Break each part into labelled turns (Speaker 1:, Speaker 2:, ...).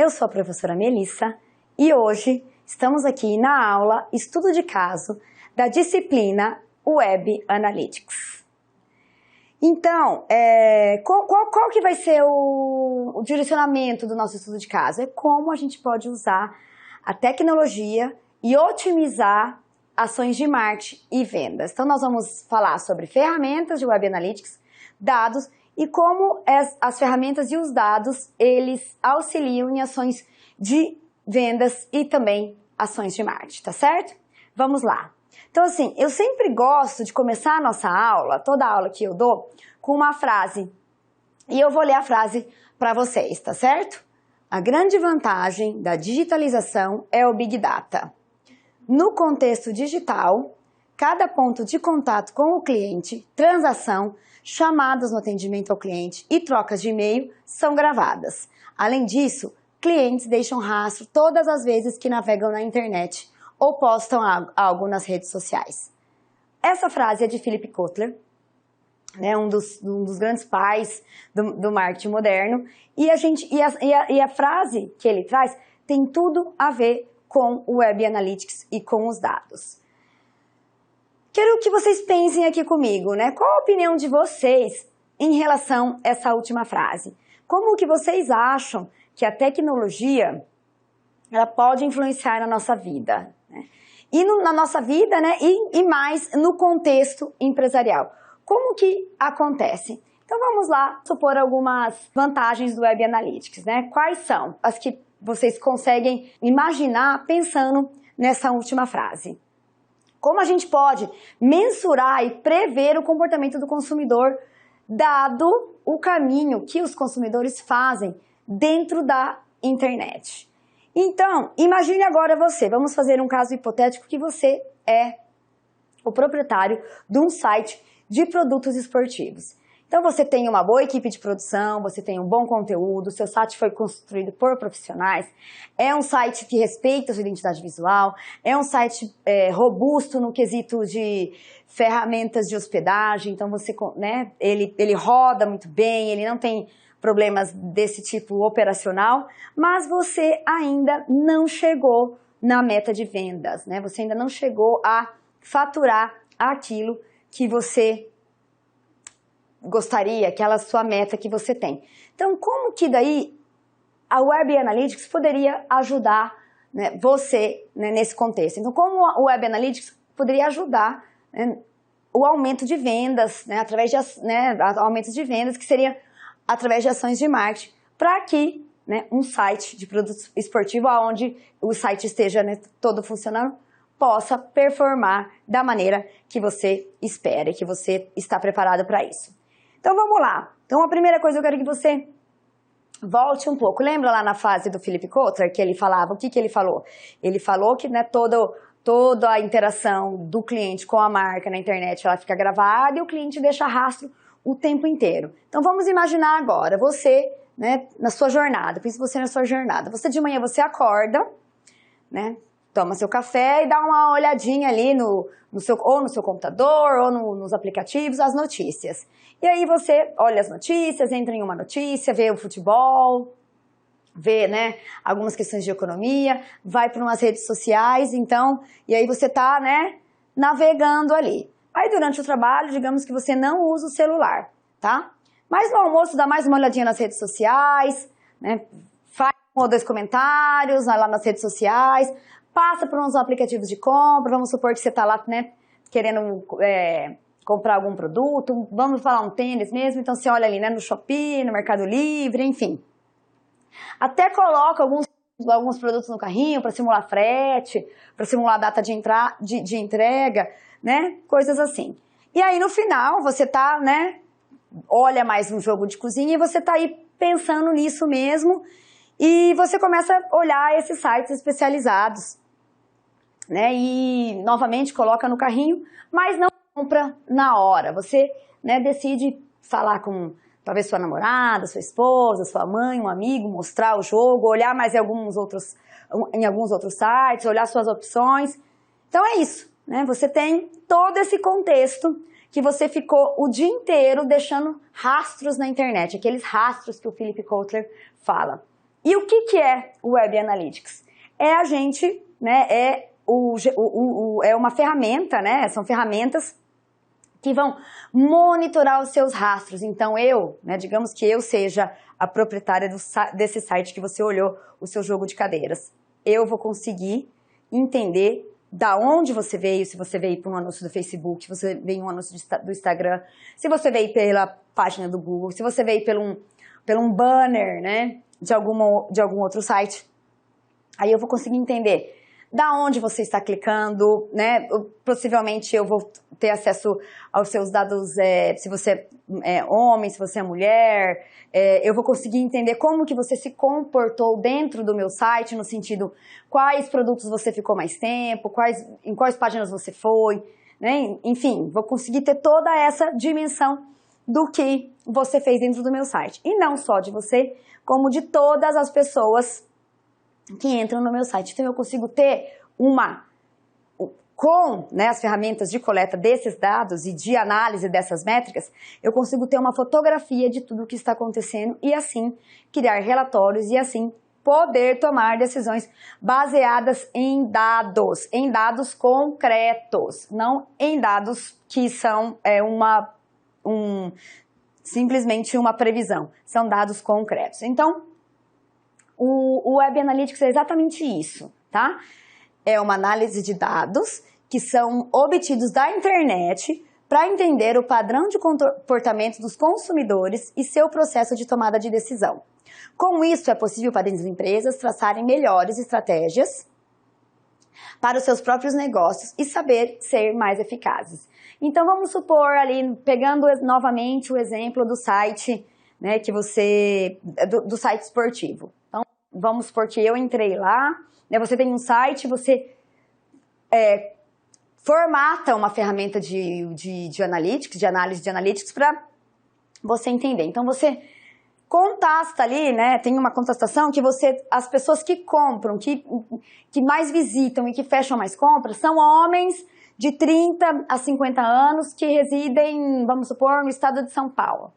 Speaker 1: Eu sou a professora Melissa e hoje estamos aqui na aula Estudo de Caso da disciplina Web Analytics. Então, qual que vai ser o direcionamento do nosso estudo de caso? É como a gente pode usar a tecnologia e otimizar ações de marketing e vendas. Então, nós vamos falar sobre ferramentas de Web Analytics, dados e como as ferramentas e os dados, eles auxiliam em ações de vendas e também ações de marketing, tá certo? Vamos lá. Então, assim, eu sempre gosto de começar a nossa aula, toda aula que eu dou, com uma frase. E eu vou ler a frase para vocês, tá certo? A grande vantagem da digitalização é o Big Data. No contexto digital, cada ponto de contato com o cliente, transação, chamadas no atendimento ao cliente e trocas de e-mail são gravadas. Além disso, clientes deixam rastro todas as vezes que navegam na internet ou postam algo nas redes sociais. Essa frase é de Philip Kotler, né, um dos grandes pais do marketing moderno, e a frase que ele traz tem tudo a ver com o Web Analytics e com os dados. Quero que vocês pensem aqui comigo, né? Qual a opinião de vocês em relação a essa última frase? Como que vocês acham que a tecnologia ela pode influenciar na nossa vida? Né? E na nossa vida, né? E mais no contexto empresarial. Como que acontece? Então vamos lá supor algumas vantagens do Web Analytics, né? Quais são as que vocês conseguem imaginar pensando nessa última frase? Como a gente pode mensurar e prever o comportamento do consumidor, dado o caminho que os consumidores fazem dentro da internet? Então, imagine agora vamos fazer um caso hipotético que você é o proprietário de um site de produtos esportivos. Então você tem uma boa equipe de produção, você tem um bom conteúdo, seu site foi construído por profissionais, é um site que respeita a sua identidade visual, é um site robusto no quesito de ferramentas de hospedagem, então você, né, ele roda muito bem, ele não tem problemas desse tipo operacional, mas você ainda não chegou na meta de vendas, né? Você ainda não chegou a faturar aquilo que você gostaria, aquela sua meta que você tem. Então, como que daí a Web Analytics poderia ajudar, né, você, né, nesse contexto? Então, como a Web Analytics poderia ajudar, né, o aumento de vendas, né, através de aumentos de vendas, que seria através de ações de marketing, para que, né, um site de produtos esportivos, onde o site esteja, né, todo funcionando, possa performar da maneira que você espera e que você está preparado para isso. Então vamos lá. Então a primeira coisa eu quero que você volte um pouco. Lembra lá na fase do Philip Kotler que ele falava, o que ele falou? Ele falou que, né, toda a interação do cliente com a marca na internet ela fica gravada e o cliente deixa rastro o tempo inteiro. Então vamos imaginar agora, você, né, na sua jornada, pense você na sua jornada. Você de manhã você acorda, né? Toma seu café e dá uma olhadinha ali no seu computador ou nos aplicativos, as notícias. E aí você olha as notícias, entra em uma notícia, vê o futebol, vê, né, algumas questões de economia, vai para umas redes sociais, então, e aí você tá, né, navegando ali. Aí durante o trabalho, digamos que você não usa o celular, tá? Mas no almoço dá mais uma olhadinha nas redes sociais, né, faz um ou dois comentários lá nas redes sociais, passa por uns aplicativos de compra, vamos supor que você está lá, né, querendo comprar algum produto, vamos falar um tênis mesmo, então você olha ali, né, no Shopee, no Mercado Livre, enfim. Até coloca alguns produtos no carrinho para simular frete, para simular a data de entrega, né, coisas assim. E aí no final você tá, né, olha mais um jogo de cozinha e você tá aí pensando nisso mesmo e você começa a olhar esses sites especializados, né, e novamente coloca no carrinho, mas não compra na hora. Você, né, decide falar com talvez sua namorada, sua esposa, sua mãe, um amigo, mostrar o jogo, olhar mais em alguns outros sites, olhar suas opções. Então é isso, né? Você tem todo esse contexto que você ficou o dia inteiro deixando rastros na internet, aqueles rastros que o Philip Kotler fala. E o que é o Web Analytics? É a gente, né, é uma ferramenta, né, são ferramentas que vão monitorar os seus rastros. Então né, digamos que eu seja a proprietária desse site que você olhou o seu jogo de cadeiras. Eu vou conseguir entender da onde você veio, se você veio por um anúncio do Facebook, se você veio um anúncio do Instagram, se você veio pela página do Google, se você veio pelo um banner, né, de algum outro site. Aí eu vou conseguir entender da onde você está clicando, né? Possivelmente eu vou ter acesso aos seus dados, se você é homem, se você é mulher, eu vou conseguir entender como que você se comportou dentro do meu site, no sentido, quais produtos você ficou mais tempo, em quais páginas você foi, né? Enfim, vou conseguir ter toda essa dimensão do que você fez dentro do meu site. E não só de você, como de todas as pessoas que entram no meu site. Então eu consigo ter com, né, as ferramentas de coleta desses dados e de análise dessas métricas, eu consigo ter uma fotografia de tudo o que está acontecendo e assim criar relatórios e assim poder tomar decisões baseadas em dados concretos, não em dados que são simplesmente uma previsão, são dados concretos. Então, o Web Analytics é exatamente isso, tá? É uma análise de dados que são obtidos da internet para entender o padrão de comportamento dos consumidores e seu processo de tomada de decisão. Com isso, é possível para as empresas traçarem melhores estratégias para os seus próprios negócios e saber ser mais eficazes. Então, vamos supor ali, pegando novamente o exemplo do site, né, do site esportivo. Então, vamos supor que eu entrei lá, né, você tem um site, você formata uma ferramenta de analytics, de análise de analytics para você entender. Então, você contasta ali, né, tem uma contestação que as pessoas que compram, que mais visitam e que fecham mais compras, são homens de 30 a 50 anos que residem, vamos supor, no estado de São Paulo.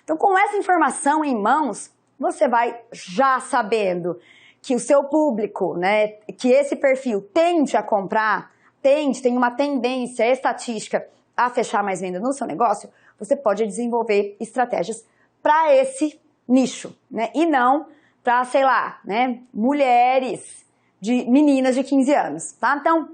Speaker 1: Então, com essa informação em mãos, você vai já sabendo que o seu público, né, que esse perfil tende a comprar, tem uma tendência estatística a fechar mais venda no seu negócio, você pode desenvolver estratégias para esse nicho, né, e não para, sei lá, né, meninas de 15 anos, tá? Então,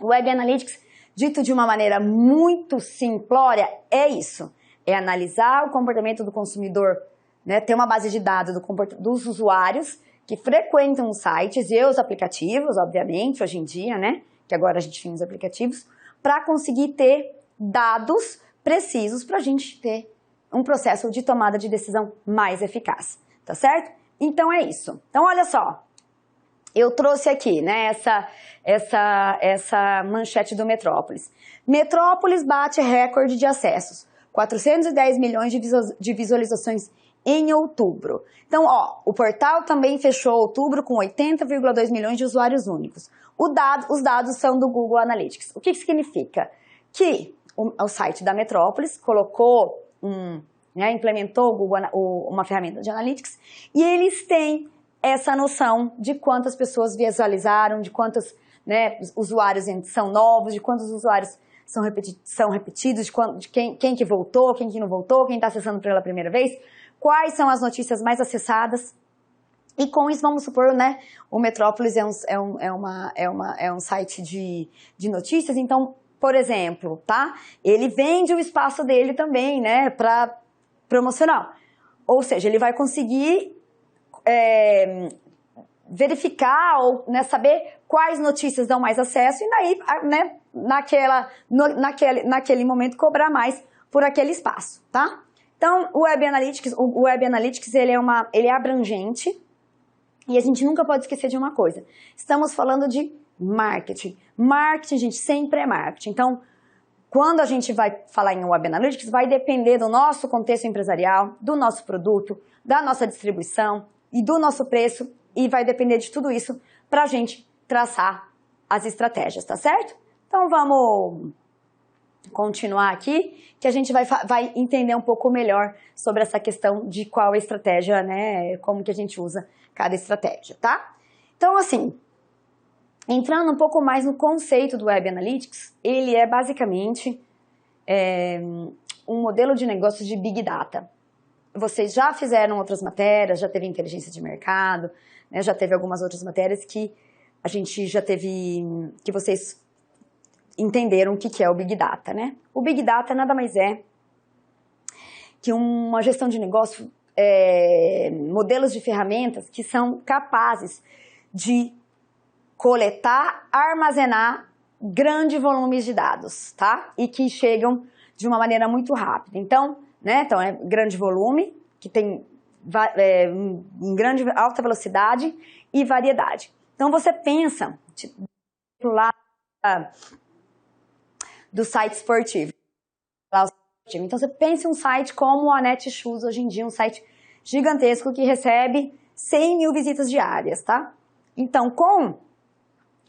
Speaker 1: o Web Analytics, dito de uma maneira muito simplória, é isso. É analisar o comportamento do consumidor, né, ter uma base de dados dos usuários que frequentam os sites e os aplicativos, obviamente, hoje em dia, né, que agora a gente tem os aplicativos, para conseguir ter dados precisos para a gente ter um processo de tomada de decisão mais eficaz, tá certo? Então é isso. Então olha só, eu trouxe aqui, né, essa manchete do Metrópolis. Metrópolis bate recorde de acessos, 410 milhões de visualizações em outubro. Então, o portal também fechou outubro com 80,2 milhões de usuários únicos. Os dados são do Google Analytics. O que significa? Que o site da Metrópolis colocou implementou uma ferramenta de Analytics e eles têm essa noção de quantas pessoas visualizaram, de quantos, né, usuários são novos, de quantos usuários são repetidos, de quem que voltou, quem que não voltou, quem está acessando pela primeira vez, quais são as notícias mais acessadas. E com isso, vamos supor, né, o Metrópolis é um site de notícias, então, por exemplo, tá? Ele vende o espaço dele também, né, para promocional. Ou seja, ele vai conseguir verificar ou, né, saber quais notícias dão mais acesso e daí, né, naquele momento cobrar mais por aquele espaço, tá? Então, o Web Analytics ele é abrangente e a gente nunca pode esquecer de uma coisa. Estamos falando de marketing. Marketing, gente, sempre é marketing. Então, quando a gente vai falar em Web Analytics, vai depender do nosso contexto empresarial, do nosso produto, da nossa distribuição e do nosso preço, e vai depender de tudo isso para a gente traçar as estratégias, tá certo? Então, vamos continuar aqui, que a gente vai entender um pouco melhor sobre essa questão de qual estratégia, né, como que a gente usa cada estratégia, tá? Então, assim, entrando um pouco mais no conceito do Web Analytics, ele é basicamente um modelo de negócio de Big Data. Vocês já fizeram outras matérias, já teve inteligência de mercado, né, já teve algumas outras matérias que a gente já teve, que vocês entenderam o que é o Big Data, né? O Big Data nada mais é que uma gestão de negócio, modelos de ferramentas que são capazes de coletar, armazenar grandes volumes de dados, tá? E que chegam de uma maneira muito rápida. Então, né? Então, é grande volume, que tem alta velocidade e variedade. Então, você pensa, tipo, lá do site esportivo. Então, você pensa em um site como a Netshoes, hoje em dia, um site gigantesco que recebe 100 mil visitas diárias, tá? Então, com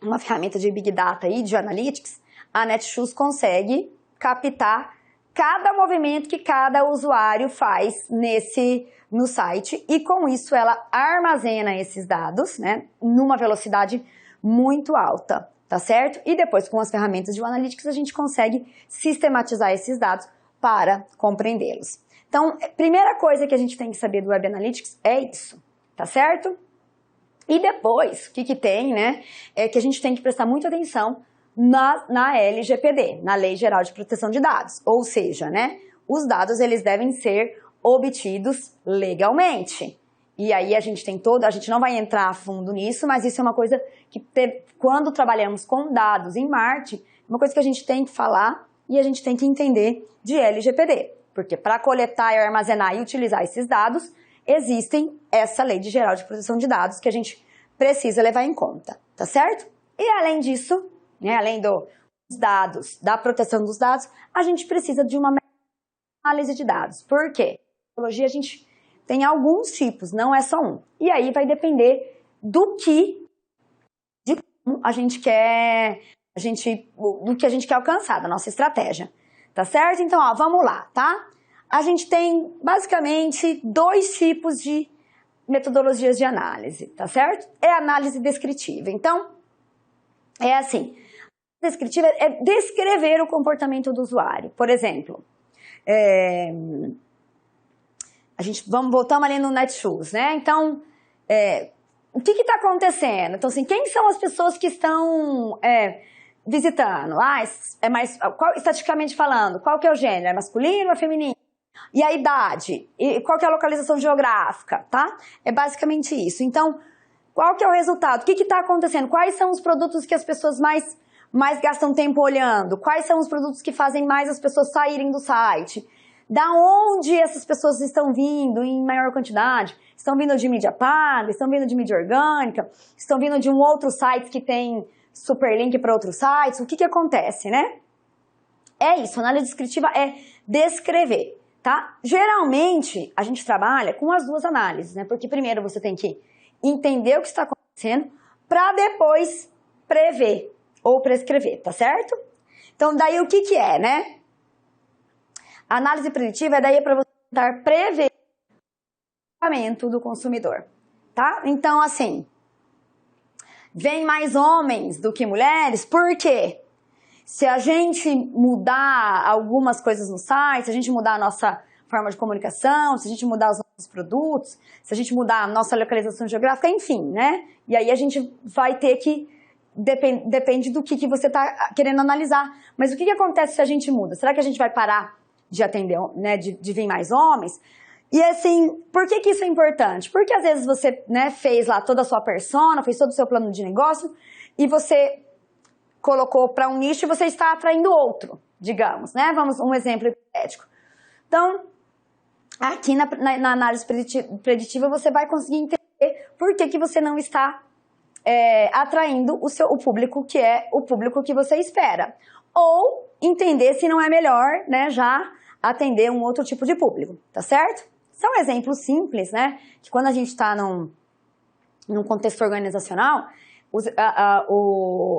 Speaker 1: uma ferramenta de Big Data e de Analytics, a Netshoes consegue captar cada movimento que cada usuário faz no site e com isso ela armazena esses dados, né, numa velocidade muito alta, tá certo? E depois com as ferramentas de Analytics a gente consegue sistematizar esses dados para compreendê-los. Então, a primeira coisa que a gente tem que saber do Web Analytics é isso, tá certo? E depois, o que tem, né, é que a gente tem que prestar muita atenção na LGPD, na Lei Geral de Proteção de Dados, ou seja, né, os dados eles devem ser obtidos legalmente. E aí a gente não vai entrar a fundo nisso, mas isso é uma coisa que quando trabalhamos com dados em Marte, uma coisa que a gente tem que falar e a gente tem que entender de LGPD, porque para coletar, armazenar e utilizar esses dados, existem essa Lei Geral de Proteção de Dados que a gente precisa levar em conta, tá certo? E além disso, né, além dos dados, da proteção dos dados, a gente precisa de uma análise de dados. Por quê? Na tecnologia a gente tem alguns tipos, não é só um. E aí vai depender de como a gente quer, do que a gente quer alcançar, da nossa estratégia. Tá certo? Então, ó, vamos lá, tá? A gente tem basicamente 2 tipos de metodologias de análise, tá certo? É a análise descritiva. Então, é assim, a descritiva é descrever o comportamento do usuário. Por exemplo, voltamos ali no Netshoes, né? Então, o que está acontecendo? Então, assim, quem são as pessoas que estão visitando? Estatisticamente falando, qual que é o gênero? É masculino ou é feminino? E a idade? E qual que é a localização geográfica, tá? É basicamente isso. Então, qual que é o resultado? O que está acontecendo? Quais são os produtos que as pessoas mais gastam tempo olhando? Quais são os produtos que fazem mais as pessoas saírem do site? Da onde essas pessoas estão vindo em maior quantidade? Estão vindo de mídia paga? Estão vindo de mídia orgânica? Estão vindo de um outro site que tem super link para outros sites? O que acontece, né? É isso, análise descritiva é descrever, tá? Geralmente, a gente trabalha com as 2 análises, né? Porque primeiro você tem que entender o que está acontecendo para depois prever ou prescrever, tá certo? Então, daí o que é, né? A análise preditiva é daí para você tentar prever o comportamento do consumidor, tá? Então, assim, vem mais homens do que mulheres, por quê? Se a gente mudar algumas coisas no site, se a gente mudar a nossa forma de comunicação, se a gente mudar os nossos produtos, se a gente mudar a nossa localização geográfica, enfim, né? E aí a gente vai ter que, depende do que você está querendo analisar. Mas o que acontece se a gente muda? Será que a gente vai parar de atender, né, de vir mais homens? E assim, por que isso é importante? Porque às vezes você, né, fez lá toda a sua persona, fez todo o seu plano de negócio e você colocou para um nicho e você está atraindo outro, digamos, né? Vamos, um exemplo hipotético. Então, aqui na análise preditiva você vai conseguir entender por que você não está atraindo o público que é o público que você espera. Ou entender se não é melhor, né, já atender um outro tipo de público, tá certo? São exemplos simples, né, que quando a gente está num contexto organizacional,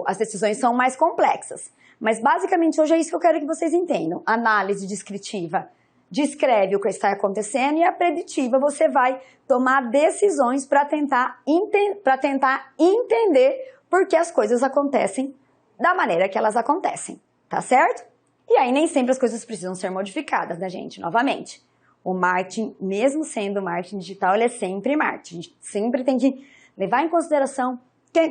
Speaker 1: as decisões são mais complexas. Mas basicamente hoje é isso que eu quero que vocês entendam. Análise descritiva descreve o que está acontecendo, e a preditiva você vai tomar decisões para tentar entender por que as coisas acontecem da maneira que elas acontecem, tá certo? E aí nem sempre as coisas precisam ser modificadas, né, gente? Novamente, o marketing, mesmo sendo marketing digital, ele é sempre marketing. A gente sempre tem que levar em consideração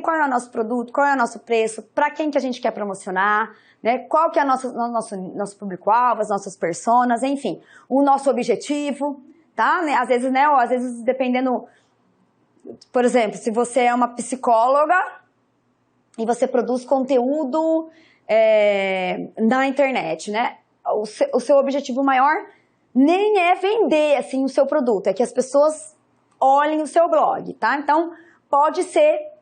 Speaker 1: qual é o nosso produto, qual é o nosso preço, para quem que a gente quer promocionar, né? Qual que é o nosso público-alvo, as nossas personas, enfim, o nosso objetivo, tá? Às vezes, né, ou às vezes dependendo, por exemplo, se você é uma psicóloga e você produz conteúdo na internet, né? O seu objetivo maior nem é vender, assim, o seu produto, é que as pessoas olhem o seu blog, tá? Então, pode ser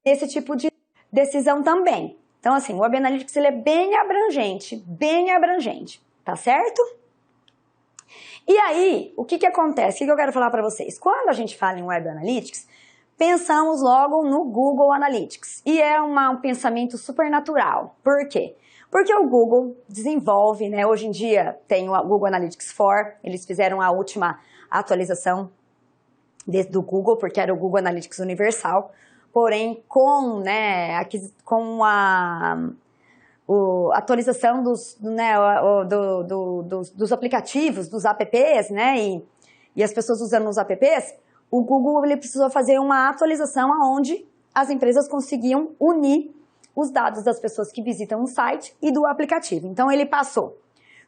Speaker 1: esse tipo de decisão também. Então, assim, o Web Analytics ele é bem abrangente, tá certo? E aí, o que acontece? O que eu quero falar para vocês? Quando a gente fala em Web Analytics, pensamos logo no Google Analytics. E é um pensamento super natural. Por quê? Porque o Google desenvolve, né? Hoje em dia tem o Google Analytics 4, eles fizeram a última atualização do Google, porque era o Google Analytics Universal. Porém, com a atualização dos aplicativos, dos apps, né, e as pessoas usando os apps, o Google ele precisou fazer uma atualização onde as empresas conseguiam unir os dados das pessoas que visitam o site e do aplicativo. Então, ele passou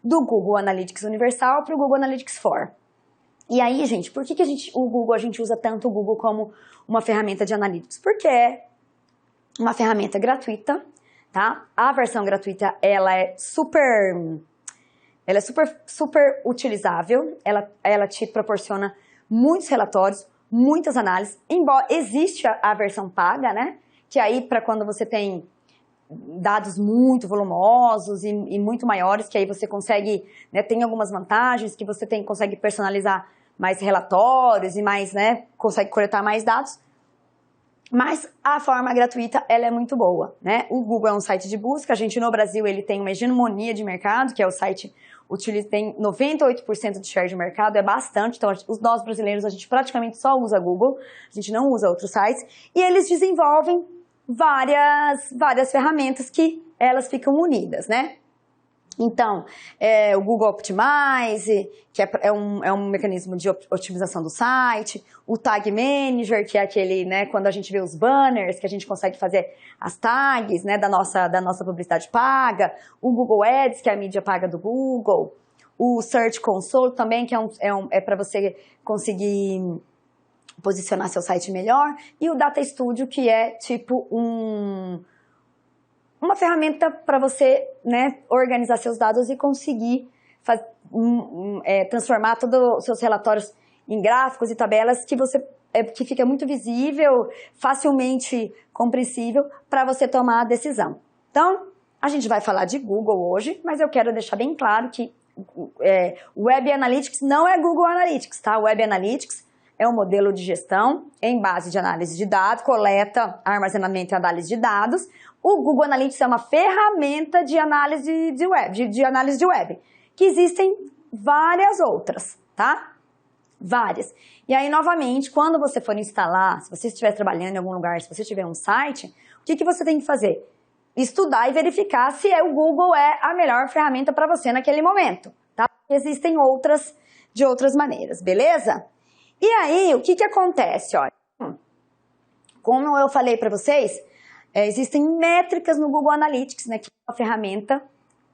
Speaker 1: do Google Analytics Universal para o Google Analytics 4. E aí, gente, por que a gente usa tanto o Google como uma ferramenta de analytics? Porque é uma ferramenta gratuita, tá? A versão gratuita, ela é super utilizável, ela te proporciona muitos relatórios, muitas análises, embora existe a versão paga, né? Que aí, para quando você tem dados muito volumosos e muito maiores, que aí você consegue, né, tem algumas vantagens, que você consegue personalizar mais relatórios e mais, né, consegue coletar mais dados, mas a forma gratuita, ela é muito boa, né? O Google é um site de busca, a gente no Brasil, ele tem uma hegemonia de mercado, que é o site, tem 98% de share de mercado, é bastante, então nós brasileiros, a gente praticamente só usa Google, a gente não usa outros sites, e eles desenvolvem várias ferramentas que elas ficam unidas, né? Então, o Google Optimize, que é um mecanismo de otimização do site, o Tag Manager, que é aquele, né, quando a gente vê os banners, que a gente consegue fazer as tags, né, da nossa publicidade paga, o Google Ads, que é a mídia paga do Google, o Search Console também, que é para você conseguir posicionar seu site melhor, e o Data Studio, que é tipo uma ferramenta para você, né, organizar seus dados e conseguir transformar todos os seus relatórios em gráficos e tabelas que fica muito visível, facilmente compreensível para você tomar a decisão. Então, a gente vai falar de Google hoje, mas eu quero deixar bem claro que Web Analytics não é Google Analytics, tá? Web Analytics é um modelo de gestão em base de análise de dados, coleta, armazenamento e análise de dados. O Google Analytics é uma ferramenta de análise de web, que existem várias outras, tá? Várias. E aí, novamente, quando você for instalar, se você estiver trabalhando em algum lugar, se você tiver um site, o que você tem que fazer? Estudar e verificar se o Google é a melhor ferramenta para você naquele momento, tá? Existem outras de outras maneiras, beleza? E aí, o que acontece, olha? Como eu falei para vocês, existem métricas no Google Analytics, né, que é uma ferramenta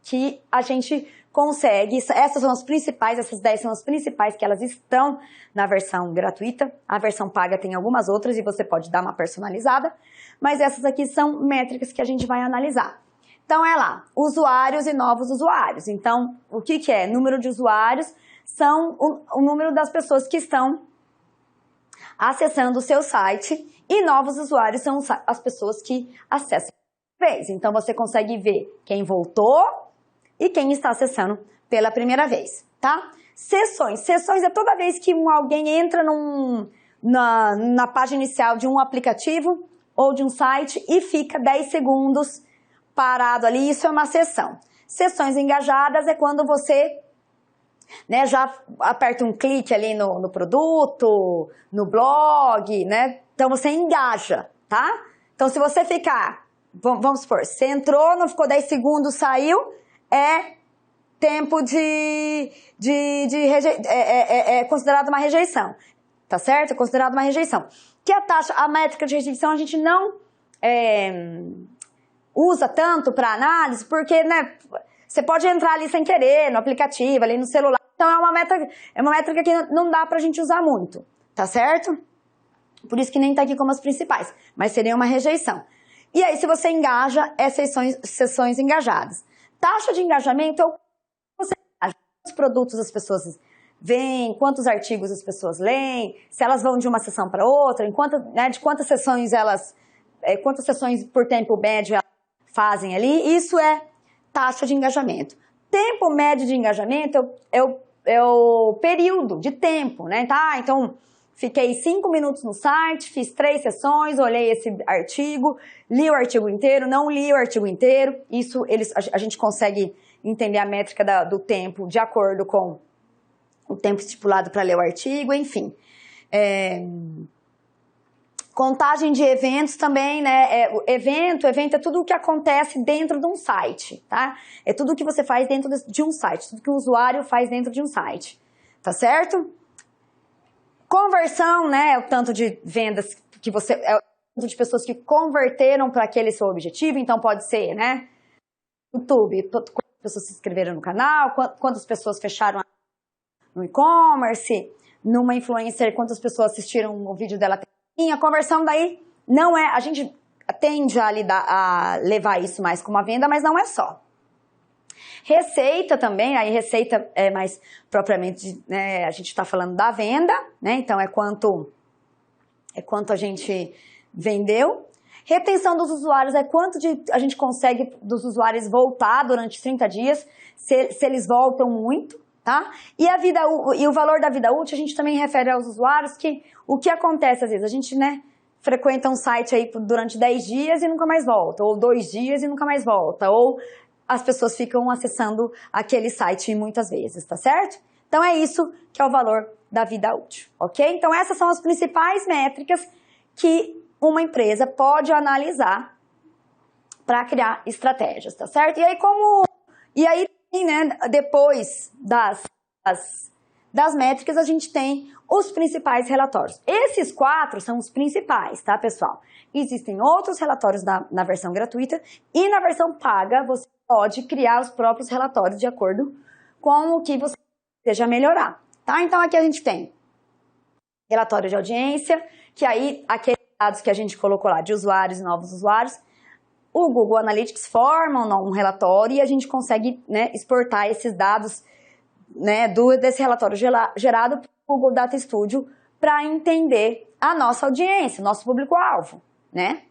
Speaker 1: que a gente consegue, essas 10 são as principais que elas estão na versão gratuita, a versão paga tem algumas outras e você pode dar uma personalizada, mas essas aqui são métricas que a gente vai analisar. Então é lá, usuários e novos usuários. Então, o que é? Número de usuários são o número das pessoas que estão acessando o seu site, e novos usuários são as pessoas que acessam pela primeira vez. Então, você consegue ver quem voltou e quem está acessando pela primeira vez, tá? Sessões. Sessões é toda vez que alguém entra na página inicial de um aplicativo ou de um site e fica 10 segundos parado ali. Isso é uma sessão. Sessões engajadas é quando você né, já aperta um clique ali no produto, no blog, né? Então você engaja, tá? Então se você ficar, vamos supor, você entrou, não ficou 10 segundos, saiu, é tempo é considerado uma rejeição, tá certo? É considerado uma rejeição. Que a métrica de rejeição a gente não usa tanto para análise, porque, né, você pode entrar ali sem querer, no aplicativo, ali no celular. Então é uma métrica que não dá pra gente usar muito, tá certo? Por isso que nem tá aqui como as principais, mas seria uma rejeição. E aí, se você engaja, é sessões engajadas. Taxa de engajamento é o quantos produtos as pessoas veem, quantos artigos as pessoas leem, se elas vão de uma sessão para outra, de quantas sessões por tempo médio elas fazem ali. Isso é taxa de engajamento. Tempo médio de engajamento é o período de tempo, né? Tá? Então, fiquei 5 minutos no site, fiz 3 sessões, olhei esse artigo, li o artigo inteiro, não li o artigo inteiro. Isso a gente consegue entender a métrica do tempo de acordo com o tempo estipulado para ler o artigo, enfim. Contagem de eventos também, né? Evento é tudo o que acontece dentro de um site, tá? É tudo o que você faz dentro de um site, tudo que o usuário faz dentro de um site, tá certo? Conversão, né? É o tanto de vendas que é o tanto de pessoas que converteram para aquele seu objetivo, então pode ser, né? YouTube, quantas pessoas se inscreveram no canal, quantas pessoas fecharam no e-commerce, numa influencer, quantas pessoas assistiram o vídeo dela. A conversão daí não é, a gente tende a levar isso mais como uma venda, mas não é só. Receita também, aí receita é mais propriamente, né, a gente está falando da venda, né, então é quanto a gente vendeu. Retenção dos usuários é quanto a gente consegue dos usuários voltar durante 30 dias, se eles voltam muito. Tá? E o valor da vida útil a gente também refere aos usuários que o que acontece às vezes, a gente, né, frequenta um site aí durante 10 dias e nunca mais volta, ou 2 dias e nunca mais volta, ou as pessoas ficam acessando aquele site muitas vezes, tá certo? Então é isso que é o valor da vida útil, ok? Então essas são as principais métricas que uma empresa pode analisar para criar estratégias, tá certo? E aí, né, depois das métricas, a gente tem os principais relatórios. Esses 4 são os principais, tá, pessoal? Existem outros relatórios na versão gratuita e na versão paga você pode criar os próprios relatórios de acordo com o que você deseja melhorar, tá? Então aqui a gente tem relatório de audiência, que aí aqueles dados que a gente colocou lá de usuários e novos usuários, o Google Analytics forma um relatório e a gente consegue, né, exportar esses dados, né, desse relatório gerado para o Google Data Studio para entender a nossa audiência, nosso público-alvo, né?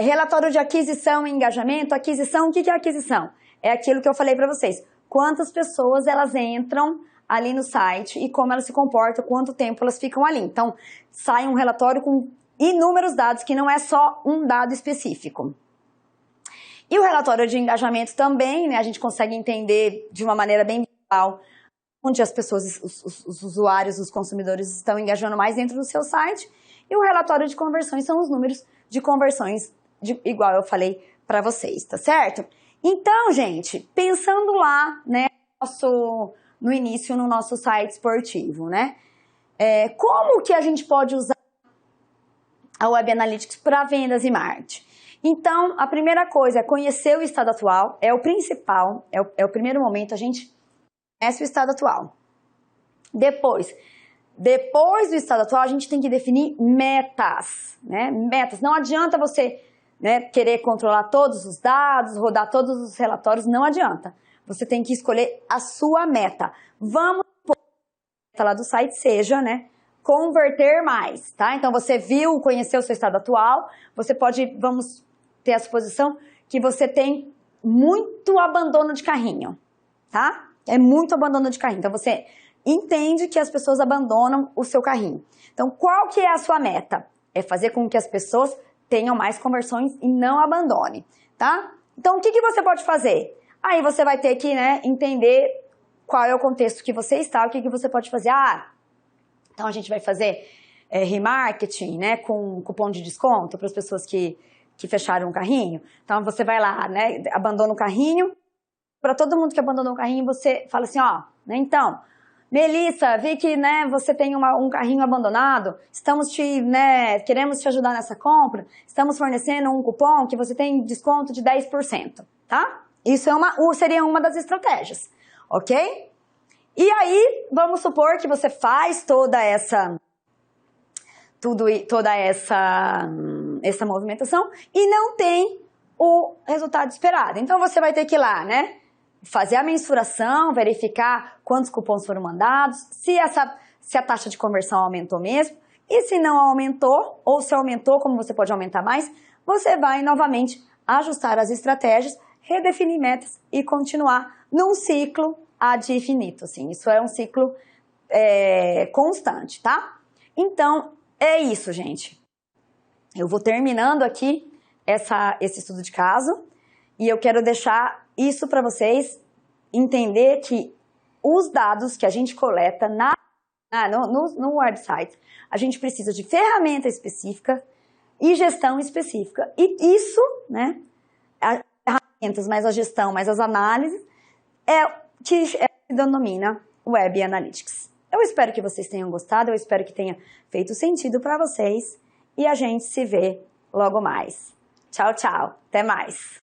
Speaker 1: Relatório de aquisição e engajamento. Aquisição, o que é aquisição? É aquilo que eu falei para vocês. Quantas pessoas elas entram ali no site e como elas se comportam, quanto tempo elas ficam ali. Então, sai um relatório com inúmeros dados, que não é só um dado específico. E o relatório de engajamento também, né, a gente consegue entender de uma maneira bem visual onde as pessoas, os usuários, os consumidores estão engajando mais dentro do seu site. E o relatório de conversões são os números de conversões, igual eu falei para vocês, tá certo? Então, gente, pensando lá, né, no início no nosso site esportivo, né? Como que a gente pode usar a Web Analytics para vendas e marketing? Então, a primeira coisa é conhecer o estado atual, é o principal, é o primeiro momento, a gente conhece o estado atual. Depois do estado atual, a gente tem que definir metas, né? Metas. Não adianta você, né, querer controlar todos os dados, rodar todos os relatórios, não adianta. Você tem que escolher a sua meta. Vamos supor que a meta lá do site seja, né, converter mais, tá? Então, você conheceu o seu estado atual, vamos ter a suposição que você tem muito abandono de carrinho, tá? É muito abandono de carrinho. Então, você entende que as pessoas abandonam o seu carrinho. Então, qual que é a sua meta? É fazer com que as pessoas tenham mais conversões e não abandone, tá? Então, o que você pode fazer? Aí você vai ter que, né, entender qual é o contexto que você está, o que você pode fazer. Então a gente vai fazer remarketing, né, com cupom de desconto para as pessoas que fecharam o carrinho. Então você vai lá, né, abandona o carrinho. Para todo mundo que abandonou o carrinho, você fala assim, ó, né, então, Melissa, vi que, né, você tem um carrinho abandonado, queremos te ajudar nessa compra, estamos fornecendo um cupom que você tem desconto de 10%, tá? Isso seria uma das estratégias, ok? E aí, vamos supor que você faz toda essa movimentação e não tem o resultado esperado. Então, você vai ter que ir lá, né? Fazer a mensuração, verificar quantos cupons foram mandados, se a taxa de conversão aumentou mesmo, e se não aumentou, ou se aumentou, como você pode aumentar mais, você vai novamente ajustar as estratégias, redefinir metas e continuar num ciclo ad infinito, assim. Isso é um ciclo constante, tá? Então, é isso, gente. Eu vou terminando aqui esse estudo de caso e eu quero deixar isso para vocês entender que os dados que a gente coleta no website, a gente precisa de ferramenta específica e gestão específica. E isso, né, as ferramentas, mais a gestão, mais as análises, que se denomina Web Analytics. Eu espero que vocês tenham gostado, eu espero que tenha feito sentido para vocês e a gente se vê logo mais. Tchau, tchau. Até mais.